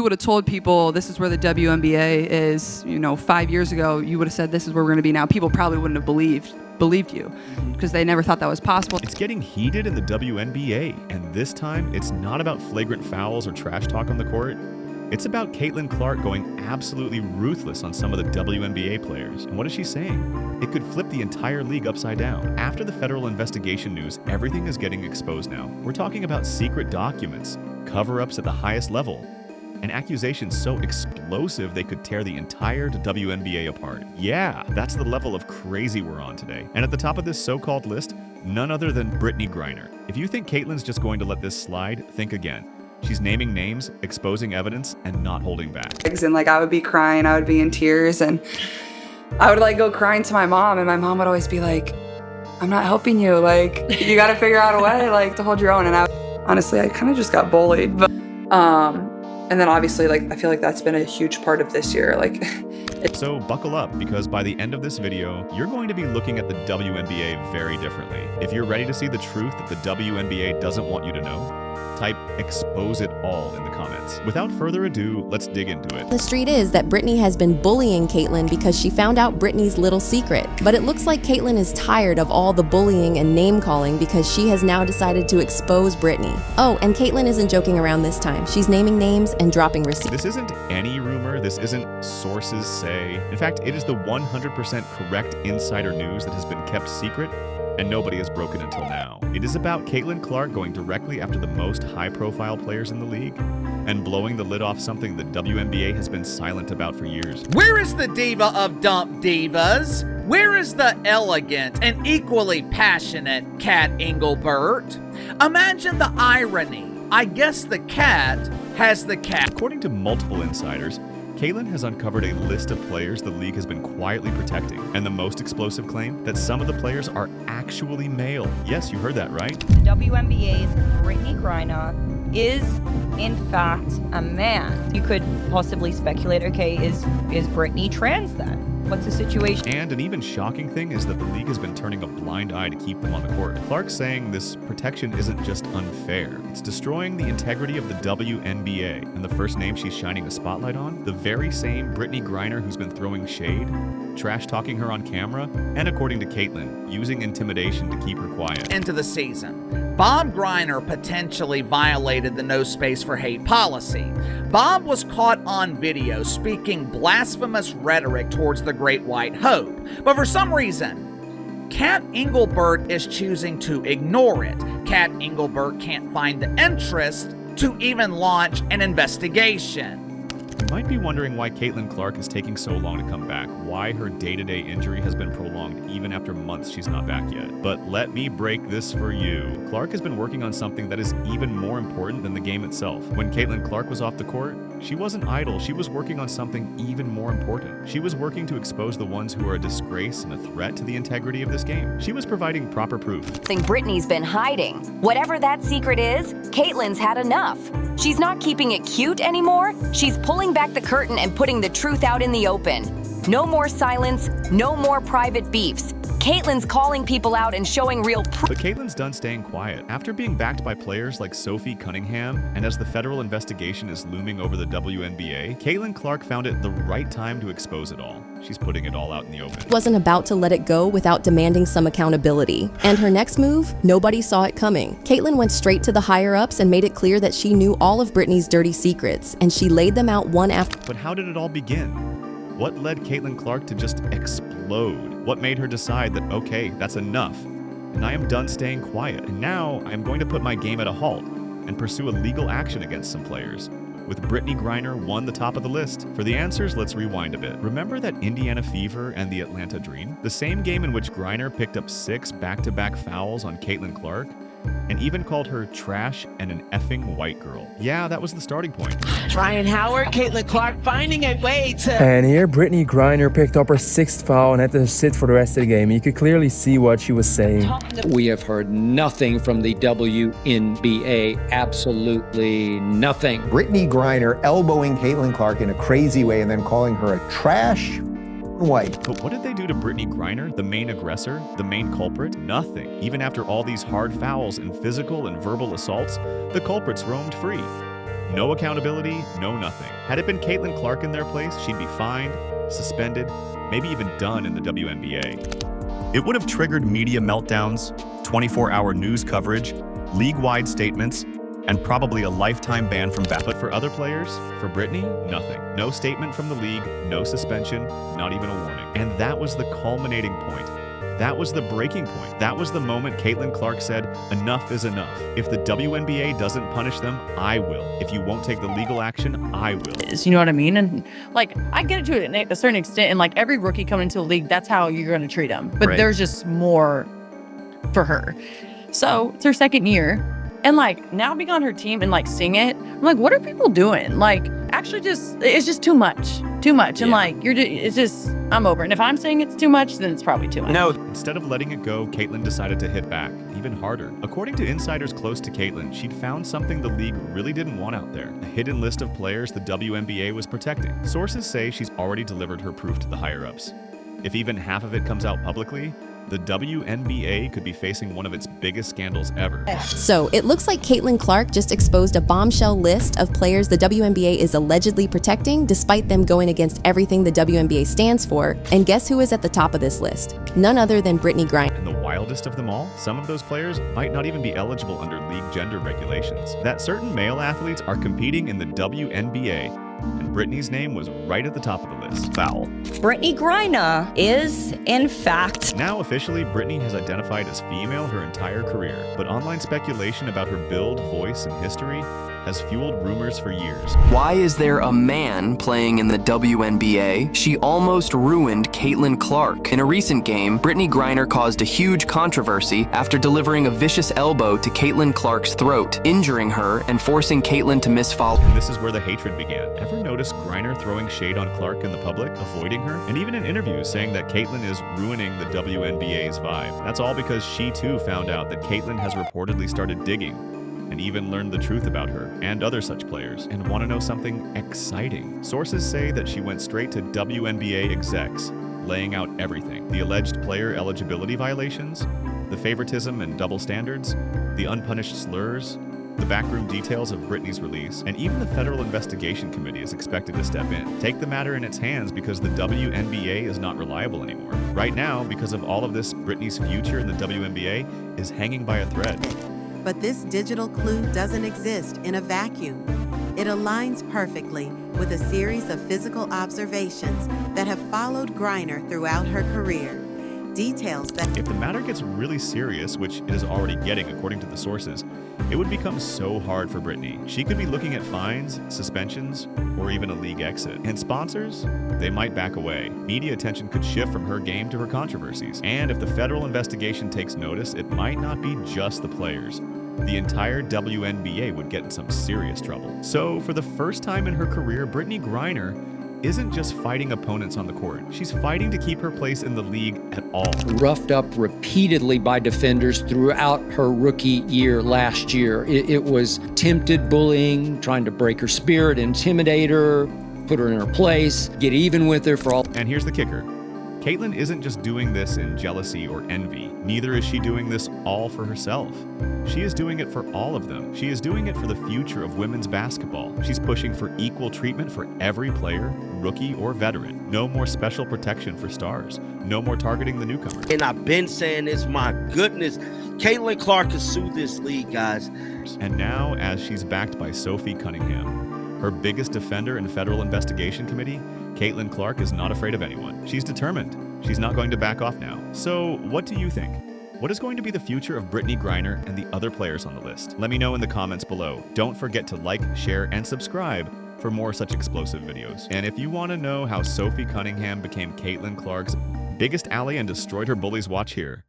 would have told people this is where the WNBA is, 5 years ago, you would have said this is where we're going to be now. People probably wouldn't have believed you because they never thought that was possible. It's getting heated in the WNBA, and this time it's not about flagrant fouls or trash talk on the court. It's about Caitlin Clark going absolutely ruthless on some of the WNBA players. And what is she saying? It could flip the entire league upside down. After the federal investigation news, everything is getting exposed now. We're talking about secret documents, cover-ups at the highest level, and accusations so explosive they could tear the entire WNBA apart. Yeah, that's the level of crazy we're on today. And at the top of this so-called list, none other than Brittney Griner. If you think Caitlin's just going to let this slide, think again. She's naming names, exposing evidence, and not holding back. And I would be crying, I would be in tears, and I would go crying to my mom, and my mom would always be like, I'm not helping you, you gotta figure out a way to hold your own. And honestly, I kind of just got bullied. But, and then obviously, I feel like that's been a huge part of this year. So buckle up, because by the end of this video, you're going to be looking at the WNBA very differently. If you're ready to see the truth that the WNBA doesn't want you to know, type expose it all in the comments. Without further ado, let's dig into it. The street is that Brittney has been bullying Caitlin because she found out Brittney's little secret. But it looks like Caitlin is tired of all the bullying and name calling because she has now decided to expose Brittney. Oh, and Caitlin isn't joking around this time. She's naming names and dropping receipts. This isn't any rumor. This isn't sources say. In fact, it is the 100% correct insider news that has been kept secret, and nobody has broken until now. It is about Caitlin Clark going directly after the most high-profile players in the league and blowing the lid off something the WNBA has been silent about for years. Where is the diva of dump divas? Where is the elegant and equally passionate Kat Engelbert? Imagine the irony. I guess the cat has the cat. According to multiple insiders, Caitlin has uncovered a list of players the league has been quietly protecting, and the most explosive claim, that some of the players are actually male. Yes, you heard that right. WNBA's Brittney Griner is, in fact, a man. You could possibly speculate, okay, is Brittney trans then? What's the situation? And an even shocking thing is that the league has been turning a blind eye to keep them on the court. Clark's saying this protection isn't just unfair, it's destroying the integrity of the WNBA. And the first name she's shining a spotlight on, the very same Brittney Griner who's been throwing shade, trash-talking her on camera, and according to Caitlin, using intimidation to keep her quiet. Into the season, Bob Griner potentially violated the no space for hate policy. Bob was caught on video speaking blasphemous rhetoric towards the Great White Hope, but for some reason, Kat Engelbert is choosing to ignore it. Kat Engelbert can't find the interest to even launch an investigation. You might be wondering why Caitlin Clark is taking so long to come back, why her day-to-day injury has been prolonged even after months she's not back yet. But let me break this for you. Clark has been working on something that is even more important than the game itself. When Caitlin Clark was off the court, she wasn't idle, she was working on something even more important. She was working to expose the ones who are a disgrace and a threat to the integrity of this game. She was providing proper proof. Brittney's been hiding. Whatever that secret is, Caitlin's had enough. She's not keeping it cute anymore. She's pulling back the curtain and putting the truth out in the open. No more silence, no more private beefs. Caitlin's calling people out and showing real proof. But Caitlin's done staying quiet. After being backed by players like Sophie Cunningham, and as the federal investigation is looming over the WNBA, Caitlin Clark found it the right time to expose it all. She's putting it all out in the open. Wasn't about to let it go without demanding some accountability. And her next move, nobody saw it coming. Caitlin went straight to the higher-ups and made it clear that she knew all of Brittney's dirty secrets, and she laid them out one after. But how did it all begin? What led Caitlin Clark to just explode? What made her decide that, okay, that's enough, and I am done staying quiet, and now I'm going to put my game at a halt and pursue a legal action against some players? With Brittney Griner won the top of the list. For the answers, let's rewind a bit. Remember that Indiana Fever and the Atlanta Dream? The same game in which Griner picked up 6 back-to-back fouls on Caitlin Clark, and even called her trash and an effing white girl. Yeah, that was the starting point. Ryan Howard, Caitlin Clark finding a way to... And here, Brittney Griner picked up her 6th foul and had to sit for the rest of the game. You could clearly see what she was saying. We have heard nothing from the WNBA, absolutely nothing. Brittney Griner elbowing Caitlin Clark in a crazy way and then calling her a trash white. But what did they do to Brittney Griner, the main aggressor, the main culprit? Nothing. Even after all these hard fouls and physical and verbal assaults, the culprits roamed free. No accountability, no nothing. Had it been Caitlin Clark in their place, she'd be fined, suspended, maybe even done in the WNBA. It would have triggered media meltdowns, 24-hour news coverage, league-wide statements, and probably a lifetime ban from basketball. But for other players, for Brittney, nothing. No statement from the league, no suspension, not even a warning. And that was the culminating point. That was the breaking point. That was the moment Caitlin Clark said, enough is enough. If the WNBA doesn't punish them, I will. If you won't take the legal action, I will. You know what I mean? And like, I get it to a certain extent. And like every rookie coming into the league, that's how you're going to treat them. But Right. there's just more for her. So it's her second year. And like now being on her team and like seeing it, I'm like, what are people doing? Like, actually, it's just too much. And like, it's just, I'm over it. And if I'm saying it's too much, then it's probably too much. No. Instead of letting it go, Caitlin decided to hit back, even harder. According to insiders close to Caitlin, she'd found something the league really didn't want out there, a hidden list of players the WNBA was protecting. Sources say she's already delivered her proof to the higher-ups. If even half of it comes out publicly, the WNBA could be facing one of its biggest scandals ever. So it looks like Caitlin Clark just exposed a bombshell list of players the WNBA is allegedly protecting, despite them going against everything the WNBA stands for. And guess who is at the top of this list? None other than Brittney Griner. And the wildest of them all, some of those players might not even be eligible under league gender regulations. That certain male athletes are competing in the WNBA, and Brittney's name was right at the top of the list. Foul. Brittney Griner is, in fact, Now officially, Brittney has identified as female her entire career, but online speculation about her build, voice, and history has fueled rumors for years. Why is there a man playing in the WNBA? She almost ruined Caitlin Clark. In a recent game, Brittney Griner caused a huge controversy after delivering a vicious elbow to Caitlin Clark's throat, injuring her and forcing Caitlin to miss follow. And this is where the hatred began. Ever notice Griner throwing shade on Clark in the public, avoiding her, and even in interviews saying that Caitlin is ruining the WNBA's vibe? That's all because she too found out that Caitlin has reportedly started digging and even learned the truth about her and other such players. And want to know something exciting? Sources say that she went straight to WNBA execs, laying out everything. The alleged player eligibility violations, the favoritism and double standards, the unpunished slurs, the backroom details of Brittney's release, and even the Federal Investigation Committee is expected to step in. Take the matter in its hands because the WNBA is not reliable anymore. Right now, because of all of this, Brittney's future in the WNBA is hanging by a thread. But this digital clue doesn't exist in a vacuum. It aligns perfectly with a series of physical observations that have followed Griner throughout her career. Details that... If the matter gets really serious, which it is already getting according to the sources, it would become so hard for Brittney. She could be looking at fines, suspensions, or even a league exit. And sponsors? They might back away. Media attention could shift from her game to her controversies. And if the federal investigation takes notice, it might not be just the players. The entire WNBA would get in some serious trouble. So, for the first time in her career, Brittney Griner isn't just fighting opponents on the court. She's fighting to keep her place in the league at all. Roughed up repeatedly by defenders throughout her rookie year last year. It was attempted bullying, trying to break her spirit, intimidate her, put her in her place, get even with her for all. And here's the kicker. Caitlin isn't just doing this in jealousy or envy. Neither is she doing this all for herself. She is doing it for all of them. She is doing it for the future of women's basketball. She's pushing for equal treatment for every player, rookie or veteran. No more special protection for stars. No more targeting the newcomers. And I've been saying this, my goodness. Caitlin Clark could sue this league, guys. And now, as she's backed by Sophie Cunningham, her biggest defender in Federal Investigation Committee, Caitlin Clark is not afraid of anyone. She's determined. She's not going to back off now. So, what do you think? What is going to be the future of Brittney Griner and the other players on the list? Let me know in the comments below. Don't forget to like, share, and subscribe for more such explosive videos. And if you want to know how Sophie Cunningham became Caitlin Clark's biggest ally and destroyed her bullies, watch here.